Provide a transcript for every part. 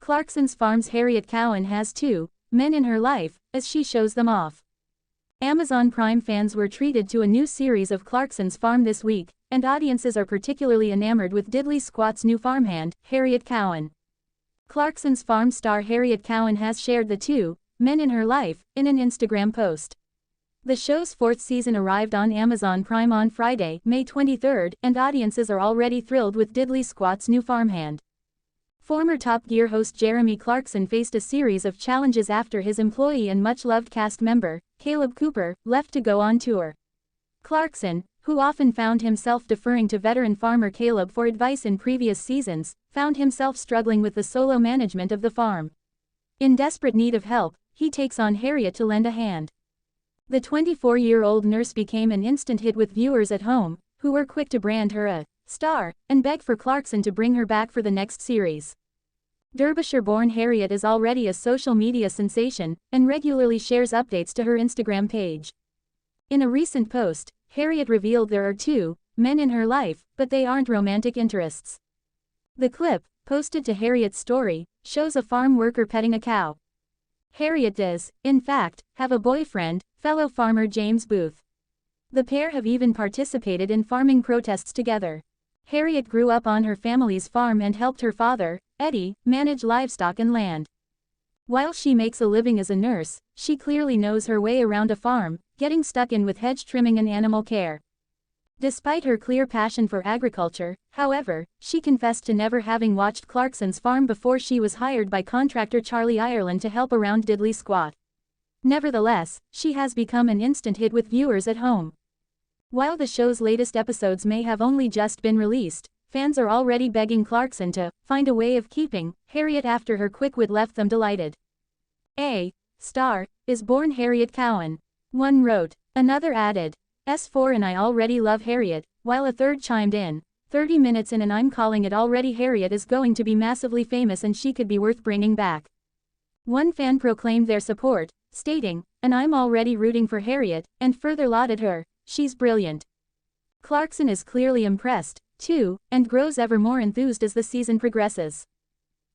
Clarkson's farm's Harriet Cowan has two men in her life, as she shows them off. Amazon Prime fans were treated to a new series of Clarkson's farm this week, and audiences are particularly enamored with Diddley Squat's new farmhand, Harriet Cowan. Clarkson's farm star Harriet Cowan has shared the two men in her life in an Instagram post. The show's fourth season arrived on Amazon Prime on Friday, May 23, and audiences are already thrilled with Diddley Squat's new farmhand. Former Top Gear host Jeremy Clarkson faced a series of challenges after his employee and much-loved cast member, Kaleb Cooper, left to go on tour. Clarkson, who often found himself deferring to veteran farmer Kaleb for advice in previous seasons, found himself struggling with the solo management of the farm. In desperate need of help, he takes on Harriet to lend a hand. The 24-year-old nurse became an instant hit with viewers at home, who were quick to brand her a star and beg for Clarkson to bring her back for the next series. Derbyshire-born Harriet is already a social media sensation and regularly shares updates to her Instagram page. In a recent post, Harriet revealed there are two men in her life, but they aren't romantic interests. The clip, posted to Harriet's story, shows a farm worker petting a cow. Harriet does, in fact, have a boyfriend, fellow farmer James Booth. The pair have even participated in farming protests together. Harriet grew up on her family's farm and helped her father, Eddie, manage livestock and land. While she makes a living as a nurse, she clearly knows her way around a farm, getting stuck in with hedge trimming and animal care. Despite her clear passion for agriculture, however, she confessed to never having watched Clarkson's farm before she was hired by contractor Charlie Ireland to help around Diddley Squat. Nevertheless, she has become an instant hit with viewers at home. While the show's latest episodes may have only just been released, fans are already begging Clarkson to find a way of keeping Harriet after her quick wit left them delighted. A star is born Harriet Cowan. One wrote. Another added, S4 and I already love Harriet, while a third chimed in, 30 minutes in and I'm calling it already. Harriet is going to be massively famous and she could be worth bringing back. One fan proclaimed their support, stating, and I'm already rooting for Harriet, and further lauded her. She's brilliant. Clarkson is clearly impressed, too, and grows ever more enthused as the season progresses.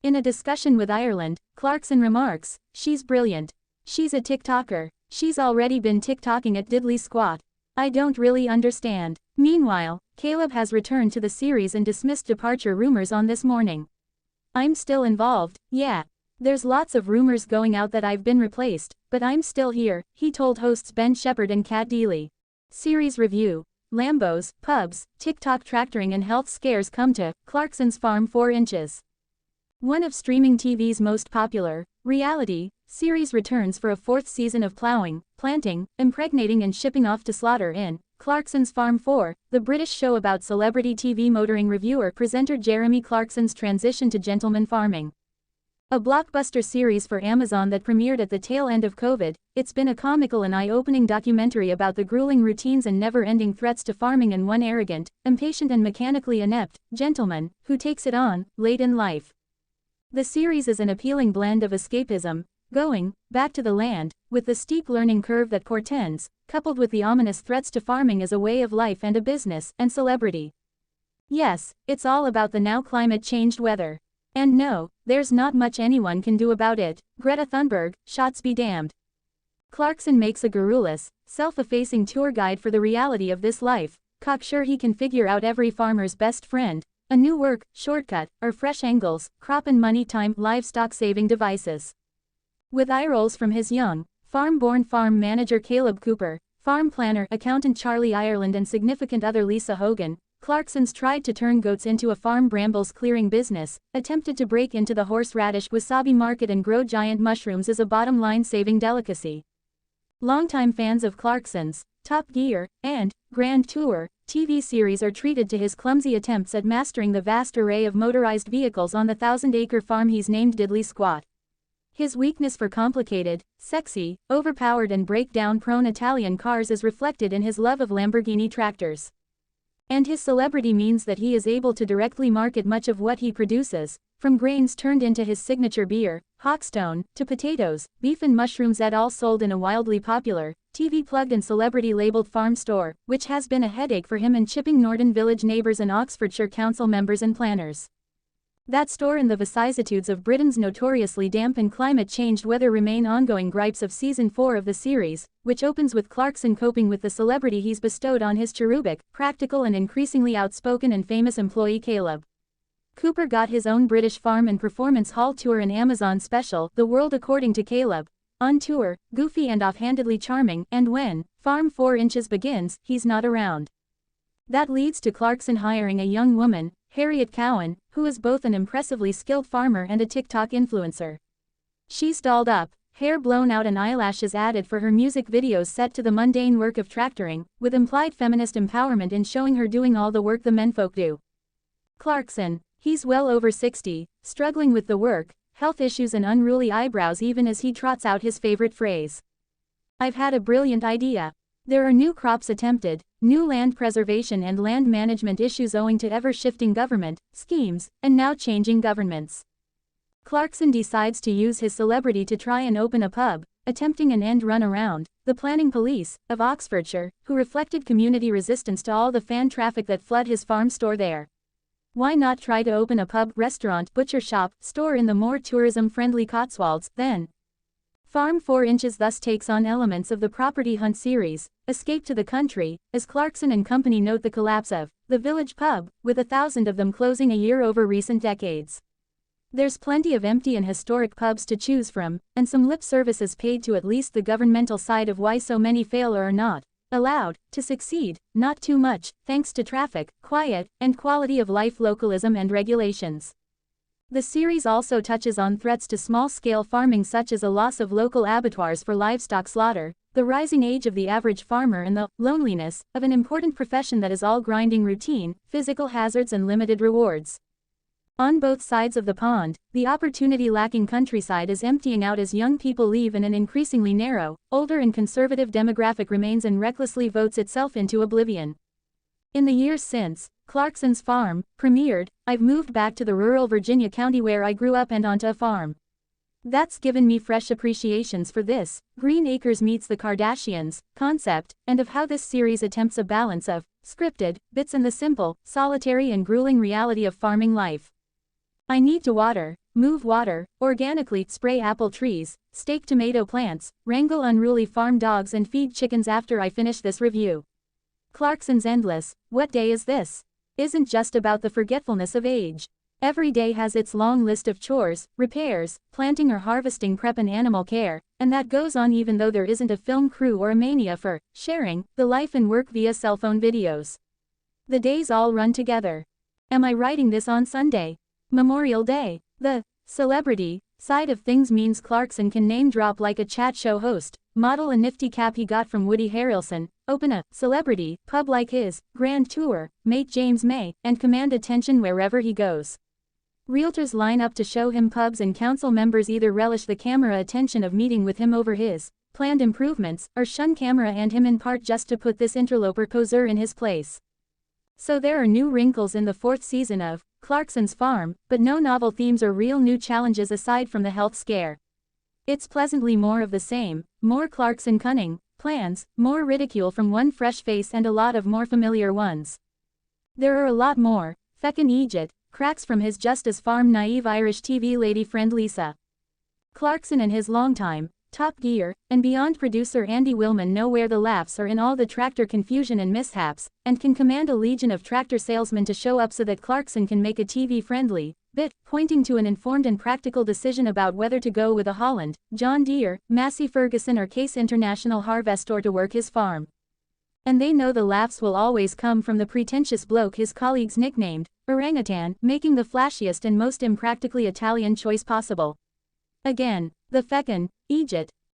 In a discussion with Ireland, Clarkson remarks, she's brilliant. She's a TikToker. She's already been TikToking at Diddley Squat. I don't really understand. Meanwhile, Kaleb has returned to the series and dismissed departure rumors on This Morning. I'm still involved, yeah. There's lots of rumors going out that I've been replaced, but I'm still here, he told hosts Ben Shepherd and Kat Deely. Series review. Lambos, pubs, TikTok tractoring and health scares come to Clarkson's farm 4 inches. One of streaming TV's most popular reality series returns for a 4th season of plowing, planting, impregnating and shipping off to slaughter in Clarkson's Farm 4, the British show about celebrity TV motoring reviewer presenter Jeremy Clarkson's transition to gentleman farming. A blockbuster series for Amazon that premiered at the tail end of COVID, it's been a comical and eye-opening documentary about the grueling routines and never-ending threats to farming and one arrogant, impatient and mechanically inept gentleman who takes it on late in life. The series is an appealing blend of escapism, going back to the land, with the steep learning curve that portends, coupled with the ominous threats to farming as a way of life and a business and celebrity. Yes, it's all about the now climate-changed weather. And no, there's not much anyone can do about it. Greta Thunberg, shots be damned. Clarkson makes a garrulous, self-effacing tour guide for the reality of this life, cocksure he can figure out every farmer's best friend, a new work, shortcut, or fresh angles, crop and money time, livestock-saving devices. With eye rolls from his young, farm-born farm manager Kaleb Cooper, farm planner, accountant Charlie Ireland and significant other Lisa Hogan, Clarkson's tried to turn goats into a farm brambles clearing business, attempted to break into the horseradish wasabi market and grow giant mushrooms as a bottom-line saving delicacy. Longtime fans of Clarkson's Top Gear and Grand Tour TV series are treated to his clumsy attempts at mastering the vast array of motorized vehicles on the 1,000-acre farm he's named Diddley Squat. His weakness for complicated, sexy, overpowered and breakdown-prone Italian cars is reflected in his love of Lamborghini tractors. And his celebrity means that he is able to directly market much of what he produces, from grains turned into his signature beer, Hawkstone, to potatoes, beef and mushrooms et al. Sold in a wildly popular, TV-plugged and celebrity-labeled farm store, which has been a headache for him and Chipping Norton Village neighbors and Oxfordshire Council members and planners. That store and the vicissitudes of Britain's notoriously damp and climate-changed weather remain ongoing gripes of Season 4 of the series, which opens with Clarkson coping with the celebrity he's bestowed on his cherubic, practical and increasingly outspoken and famous employee Kaleb. Cooper got his own British farm and performance hall tour in Amazon special, The World According to Kaleb. On tour, goofy and offhandedly charming, and when Farm 4 Inches begins, he's not around. That leads to Clarkson hiring a young woman, Harriet Cowan, who is both an impressively skilled farmer and a TikTok influencer. She's dolled up, hair blown out and eyelashes added for her music videos set to the mundane work of tractoring, with implied feminist empowerment in showing her doing all the work the menfolk do. Clarkson, he's well over 60, struggling with the work, health issues and unruly eyebrows even as he trots out his favorite phrase. I've had a brilliant idea. There are new crops attempted, new land preservation and land management issues owing to ever-shifting government schemes, and now changing governments. Clarkson decides to use his celebrity to try and open a pub, attempting an end run around the planning police of Oxfordshire, who reflected community resistance to all the fan traffic that flood his farm store there. Why not try to open a pub, restaurant, butcher shop, store in the more tourism-friendly Cotswolds, then? Farm 4 Inches thus takes on elements of the Property Hunt series, Escape to the Country, as Clarkson and company note the collapse of the village pub, with 1,000 of them closing a year over recent decades. There's plenty of empty and historic pubs to choose from, and some lip service is paid to at least the governmental side of why so many fail or are not allowed to succeed, not too much, thanks to traffic, quiet, and quality of life localism and regulations. The series also touches on threats to small-scale farming such as a loss of local abattoirs for livestock slaughter, the rising age of the average farmer and the loneliness of an important profession that is all grinding routine, physical hazards and limited rewards. On both sides of the pond, the opportunity-lacking countryside is emptying out as young people leave and an increasingly narrow, older and conservative demographic remains and recklessly votes itself into oblivion. In the years since Clarkson's farm premiered, I've moved back to the rural Virginia county where I grew up and onto a farm. That's given me fresh appreciations for this, Green Acres meets the Kardashians, concept, and of how this series attempts a balance of scripted bits and the simple, solitary and grueling reality of farming life. I need to move water, organically spray apple trees, stake tomato plants, wrangle unruly farm dogs and feed chickens after I finish this review. Clarkson's endless, "What day is this?" isn't just about the forgetfulness of age. Every day has its long list of chores, repairs, planting or harvesting prep and animal care, and that goes on even though there isn't a film crew or a mania for sharing the life and work via cell phone videos. The days all run together. Am I writing this on Sunday? Memorial Day. The celebrity side of things means Clarkson can name drop like a chat show host, model a nifty cap he got from Woody Harrelson, open a celebrity pub like his grand tour mate James May, and command attention wherever he goes. Realtors line up to show him pubs and council members either relish the camera attention of meeting with him over his planned improvements, or shun camera and him in part just to put this interloper poser in his place. So there are new wrinkles in the 4th season of Clarkson's Farm, but no novel themes or real new challenges aside from the health scare. It's pleasantly more of the same, more Clarkson cunning plans, more ridicule from one fresh face and a lot of more familiar ones. There are a lot more feckin' Egypt cracks from his just as farm naive Irish TV lady friend Lisa. Clarkson and his longtime Top Gear and Beyond producer Andy Willman know where the laughs are in all the tractor confusion and mishaps, and can command a legion of tractor salesmen to show up so that Clarkson can make a TV-friendly bit, pointing to an informed and practical decision about whether to go with a Holland, John Deere, Massey Ferguson or Case International Harvestor to work his farm. And they know the laughs will always come from the pretentious bloke his colleagues nicknamed Orangutan, making the flashiest and most impractically Italian choice possible. Again, the feckin' Egypt